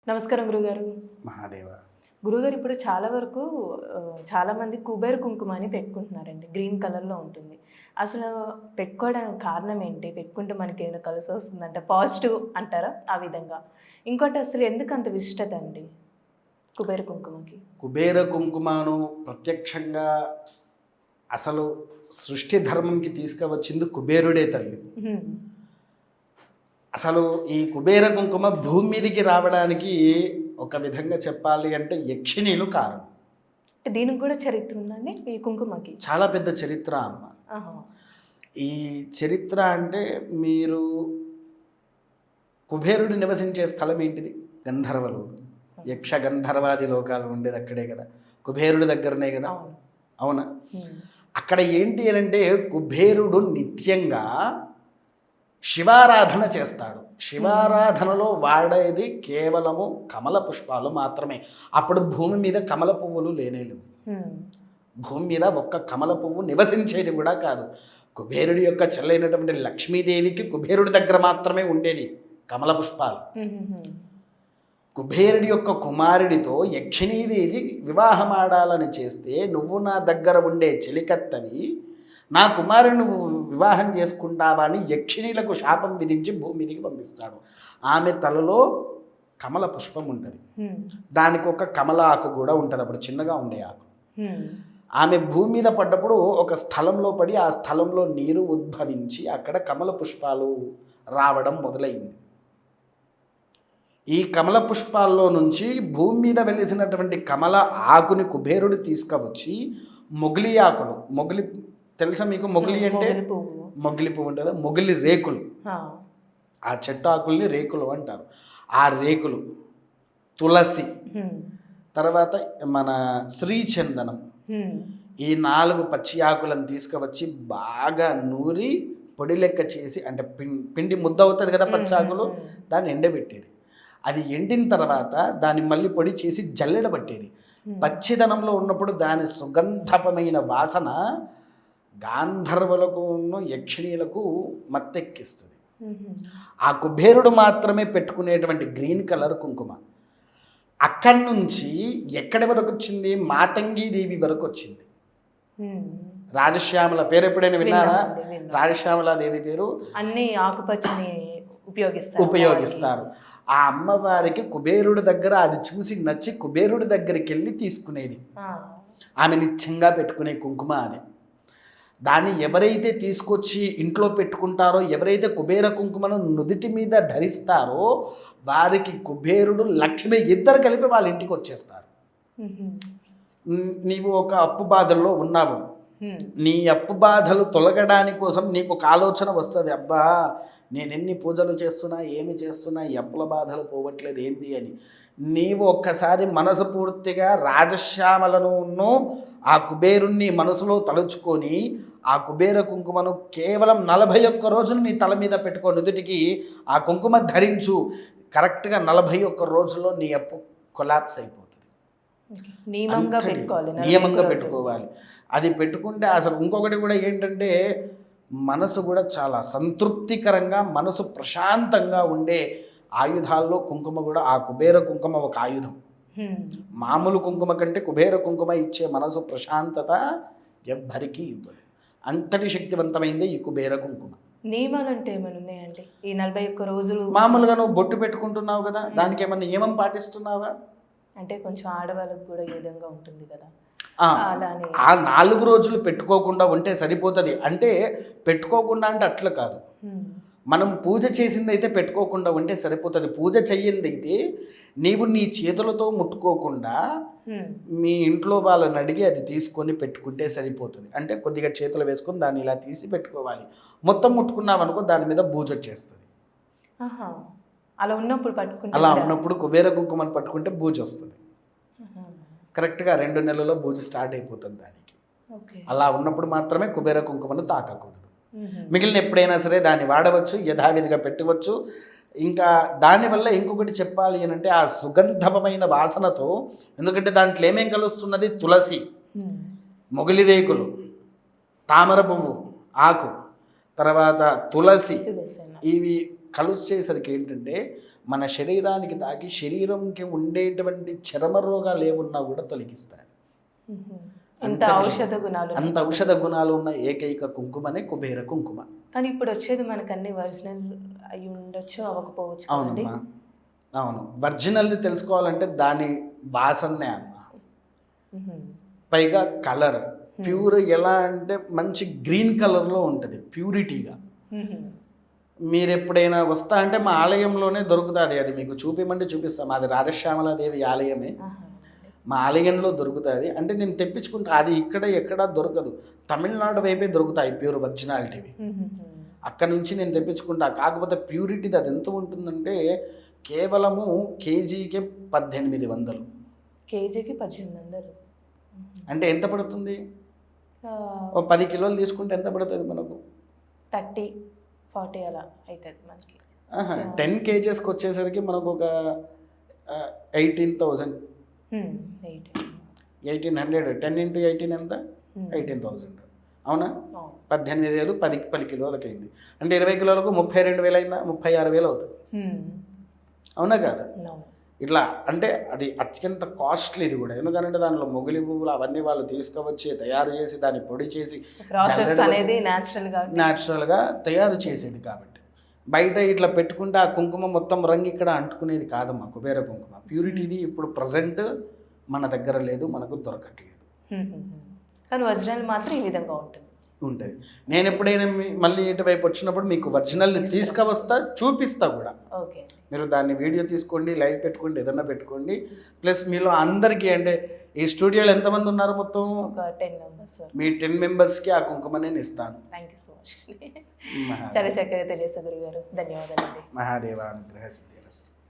నమస్కారం గురుగారు. మహాదేవ. గురుగారు ఇప్పుడు చాలా వరకు చాలామంది కుబేర కుంకుమ అని పెట్టుకుంటున్నారండి. గ్రీన్ కలర్‌లో ఉంటుంది. అసలు పెట్టుకోవడానికి కారణం ఏంటి? పెట్టుకుంటే మనకేమైనా కలిసి వస్తుందంట పాజిటివ్ అంటారా? ఆ విధంగా. ఇంకోటి అసలు ఎందుకంత విశిష్టత అండి కుబేర కుంకుమకి? కుబేర కుంకుమను ప్రత్యక్షంగా అసలు సృష్టి ధర్మంకి తీసుకువచ్చింది కుబేరుడే తల్లి. హ్మ్. అసలు ఈ కుబేర కుంకుమ భూమి మీదకి రావడానికి ఒక విధంగా చెప్పాలి అంటే యక్షిణీలు కారణం. అంటే దీనికి కూడా చరిత్ర ఉందండి ఈ కుంకుమకి? చాలా పెద్ద చరిత్ర అమ్మ. ఆహా! ఈ చరిత్ర అంటే మీరు కుబేరుడు నివసించే స్థలం ఏంటిది? గంధర్వలోకం. యక్ష గంధర్వాది లోకాలు ఉండేది అక్కడే కదా, కుబేరుడి దగ్గరనే కదా. అవును. అవునా? హ్మ్. అక్కడ ఏంటి అంటే కుబేరుడు నిత్యంగా శివారాధన చేస్తాడు. శివారాధనలో వాడేది కేవలము కమల పుష్పాలు మాత్రమే. అప్పుడు భూమి మీద కమల పువ్వులు లేనేలేవు. హ్మ్. భూమి మీద ఒక్క కమల పువ్వు నివసించేది కూడా కాదు. కుబేరుడి యొక్క చెల్లైనటువంటి లక్ష్మీదేవికి కుబేరుడి దగ్గర మాత్రమే ఉండేది కమల పుష్పాలు. హుహుహు. కుబేరుడి యొక్క కుమారుడితో యక్షిణీదేవి వివాహమాడాలని చేస్తే, నువ్వు నా దగ్గర ఉండే చెలికత్తవి, నా కుమారుని నువ్వు వివాహం చేసుకుంటావా అని యక్షిణీలకు శాపం విధించి భూమి మీదకి పంపిస్తాడు. ఆమె తలలో కమల పుష్పం ఉంటుంది, హ్మ్. దానికి ఒక కమల ఆకు కూడా ఉంటుంది, అప్పుడు చిన్నగా ఉండే ఆకు. హ్మ్. ఆమె భూమి మీద పడ్డప్పుడు ఒక స్థలంలో పడి ఆ స్థలంలో నీరు ఉద్భవించి అక్కడ కమల పుష్పాలు రావడం మొదలైంది. ఈ కమల పుష్పాల్లో నుంచి భూమి మీద వెలిసినటువంటి కమల ఆకుని కుబేరుడు తీసుకువచ్చి మొగిలి ఆకులు, మొగిలి తెలుసా మీకు? మొగిలి అంటే మొగలి పువ్వు. మొగిలి పువ్వు ఉంటుంది, మొగిలి రేకులు, ఆ. ఆ చెట్టు ఆకుల్ని రేకులు అంటారు. ఆ రేకులు, తులసి, హ్మ్. తర్వాత మన శ్రీచందనం, హ్మ్. ఈ 4 పచ్చి ఆకులను తీసుకువచ్చి బాగా నూరి పొడి లెక్క చేసి, అంటే పిండి ముద్ద అవుతుంది కదా పచ్చి ఆకులు, దాన్ని ఎండబెట్టేది. అది ఎండిన తర్వాత దాన్ని మళ్ళీ పొడి చేసి జల్లెడ పట్టేది. పచ్చిదనంలో ఉన్నప్పుడు దాని సుగంధపమైన వాసన గాంధర్వులకు యక్షిణీలకు మత్తెక్కిస్తుంది. ఆ కుబేరుడు మాత్రమే పెట్టుకునేటువంటి గ్రీన్ కలర్ కుంకుమ అక్కడి నుంచి ఎక్కడి వరకు వచ్చింది? మాతంగీదేవి వరకు వచ్చింది. రాజశ్యామల పేరు ఎప్పుడైనా విన్నారా? రాజశ్యామలాదేవి పేరు అన్ని ఆకుపచ్చని ఉపయోగిస్తారు. ఆ అమ్మవారికి కుబేరుడి దగ్గర అది చూసి నచ్చి కుబేరుడి దగ్గరికి వెళ్ళి తీసుకునేది. ఆమె నిత్యంగా పెట్టుకునే కుంకుమ అది. దాన్ని ఎవరైతే తీసుకొచ్చి ఇంట్లో పెట్టుకుంటారో, ఎవరైతే కుబేర కుంకుమను నుదుటి మీద ధరిస్తారో వారికి కుబేరుడు లక్ష్మి ఇద్దరు కలిపి వాళ్ళ ఇంటికి వచ్చేస్తారు. నీవు ఒక అప్పు బాధల్లో ఉన్నావు, నీ అప్పు బాధలు తొలగడానికి కోసం నీకు ఒక ఆలోచన వస్తుంది, అబ్బా నేను ఎన్ని పూజలు చేస్తున్నా ఏమి చేస్తున్నా ఈ అప్పుల బాధలు పోవట్లేదు ఏంది అని. నీవు ఒక్కసారి మనసు పూర్తిగా రాజశ్యామలను ఆ కుబేరుణ్ణి మనసులో తలుచుకొని ఆ కుబేర కుంకుమను కేవలం 41 రోజులు నీ తల మీద పెట్టుకో, నుదుటికి ఆ కుంకుమ ధరించు. కరెక్ట్గా 41 రోజుల్లో నీ అప్పు కొలాప్స్ అయిపోతుంది. నియమంగా పెట్టుకోవాలి. అది పెట్టుకుంటే అసలు ఇంకొకటి కూడా ఏంటంటే మనసు కూడా చాలా సంతృప్తికరంగా, మనసు ప్రశాంతంగా ఉండే ఆయుధాల్లో కుంకుమ కూడా, ఆ కుబేర కుంకుమ ఒక ఆయుధం. మామూలు కుంకుమ కంటే కుబేర కుంకుమ ఇచ్చే మనసు ప్రశాంతత ఎవ్వరికీ ఇవ్వదు. అంతటి శక్తివంతమైందే ఈ కుబేర కుంకుమ. నియమాలు అంటే ఏమైనా ఉన్నాయండి? ఈ 41 రోజులు మామూలుగా నువ్వు బొట్టు పెట్టుకుంటున్నావు కదా, దానికి ఏమన్నా నియమం పాటిస్తున్నావా? అంటే కొంచెం ఆడవాళ్ళకు కూడా ఈ విధంగా ఉంటుంది కదా, ఆ 4 రోజులు పెట్టుకోకుండా ఉంటే సరిపోతుంది. అంటే పెట్టుకోకుండా అంటే అట్లా కాదు, మనం పూజ చేసిందైతే పెట్టుకోకుండా ఉంటే సరిపోతుంది. పూజ చెయ్యిందైతే నీవు నీ చేతులతో ముట్టుకోకుండా మీ ఇంట్లో వాళ్ళని అడిగి అది తీసుకొని పెట్టుకుంటే సరిపోతుంది. అంటే కొద్దిగా చేతులు వేసుకొని దాన్ని ఇలా తీసి పెట్టుకోవాలి. మొత్తం ముట్టుకున్నావు అనుకో దాని మీద బూజు వచ్చేస్తుంది. అలా ఉన్నప్పుడు కుబేర కుంకుమని పట్టుకుంటే బూజు వస్తుంది. కరెక్ట్గా 2 నెలల్లో బూజు స్టార్ట్ అయిపోతుంది దానికి. అలా ఉన్నప్పుడు మాత్రమే కుబేర కుంకుమను తాకకూడదు. మిగిలిన ఎప్పుడైనా సరే దాన్ని వాడవచ్చు, యథావిధిగా పెట్టవచ్చు. ఇంకా దానివల్ల ఇంకొకటి చెప్పాలి అని అంటే, ఆ సుగంధమైన వాసనతో, ఎందుకంటే దాంట్లో ఏమేం కలుస్తున్నది? తులసి, మొగిలి రేకులు, తామర పువ్వు ఆకు, తర్వాత తులసి, ఇవి కలుసేసరికి ఏంటంటే మన శరీరానికి తాకి శరీరంకి ఉండేటువంటి చర్మ రోగాలు ఏమున్నా కూడా తొలగిస్తాయి. ఇంత ఔషధ గుణాలు అంత ఔషధ గుణాలు ఉన్న ఏకైక కుంకుమనే కుబేర కుంకుమ. కానీ ఇప్పుడు వచ్చేది మనకు అన్ని ఒరిజినల్ అయి ఉండొచ్చు, అవ్వకపోవచ్చు. అవునమ్మా, అవును. ఒరిజినల్ది తెలుసుకోవాలంటే దాని వాసనే అమ్మ, పైగా కలర్ ప్యూర్. ఎలా అంటే మంచి గ్రీన్ కలర్లో ఉంటుంది ప్యూరిటీగా. మీరు ఎప్పుడైనా వస్తా అంటే మా ఆలయంలోనే దొరుకుతుంది. అది మీకు చూపిమంటే చూపిస్తాం. మాది రాజశ్యామలాదేవి ఆలయమే, మా ఆలయంలో దొరుకుతుంది. అంటే నేను తెప్పించుకుంటా, అది ఇక్కడ ఎక్కడా దొరకదు. తమిళనాడు వైపే దొరుకుతాయి ప్యూర్ ఒరిజినాలిటీవి. అక్కడ నుంచి నేను తెప్పించుకుంటా. కాకపోతే ప్యూరిటీది అది ఎంత ఉంటుందంటే కేవలము కేజీకే 1800. కేజీకి 1800 అంటే ఎంత పడుతుంది? ఓ 10 కిలోలు తీసుకుంటే ఎంత పడుతుంది మనకు? 30-40 అలా అవుతుంది మనకి. 10 కేజెస్కి వచ్చేసరికి మనకు ఒక 18,000, 1800. 10 × 18 ఎంత? 18,000. అవునా? 18,000 10 కిలోలకి అయింది అంటే 20 కిలోలకు 32,000 అయిందా? 36,000 అవుతుంది. అవునా కాదా? ఇట్లా అంటే అది అత్యంత కాస్ట్లీది కూడా. ఎందుకంటే దానిలో మొగిలి పువ్వులు అవన్నీ వాళ్ళు తీసుకువచ్చి తయారు చేసి దాన్ని పొడి చేసి న్యాచురల్గా తయారు చేసేది. కాబట్టి బయట ఇట్లా పెట్టుకుంటే ఆ కుంకుమ మొత్తం రంగు ఇక్కడ అంటుకునేది కాదమ్మా కుబేర కుంకుమ. ప్యూరిటీది ఇప్పుడు ప్రజెంట్ మన దగ్గర లేదు, మనకు దొరకట్లేదు. కానీ ఒరిజినల్ మాత్రం ఈ విధంగా ఉంటుంది. నేను ఎప్పుడైనా మళ్ళీ ఇటువైపు వచ్చినప్పుడు మీకు ఒరిజినల్ తీసుకువస్తా, చూపిస్తా కూడా. ఓకే, మీరు దాన్ని వీడియో తీసుకోండి, లైవ్ పెట్టుకోండి, ఏదన్నా పెట్టుకోండి. ప్లస్ మీలో అందరికీ అంటే ఈ స్టూడియోలో ఎంతమంది ఉన్నారు మొత్తం? ఒక 10 మెంబర్స్. మీ 10 మెంబర్స్కి ఆ కుంకుమ నేను ఇస్తాను. Thank you so much. చాలా చక్కగా తెలియజేశారు గురుగారు, ధన్యవాదాలు. మహాదేవ అనుగ్రహ సిద్ధిరస్తు.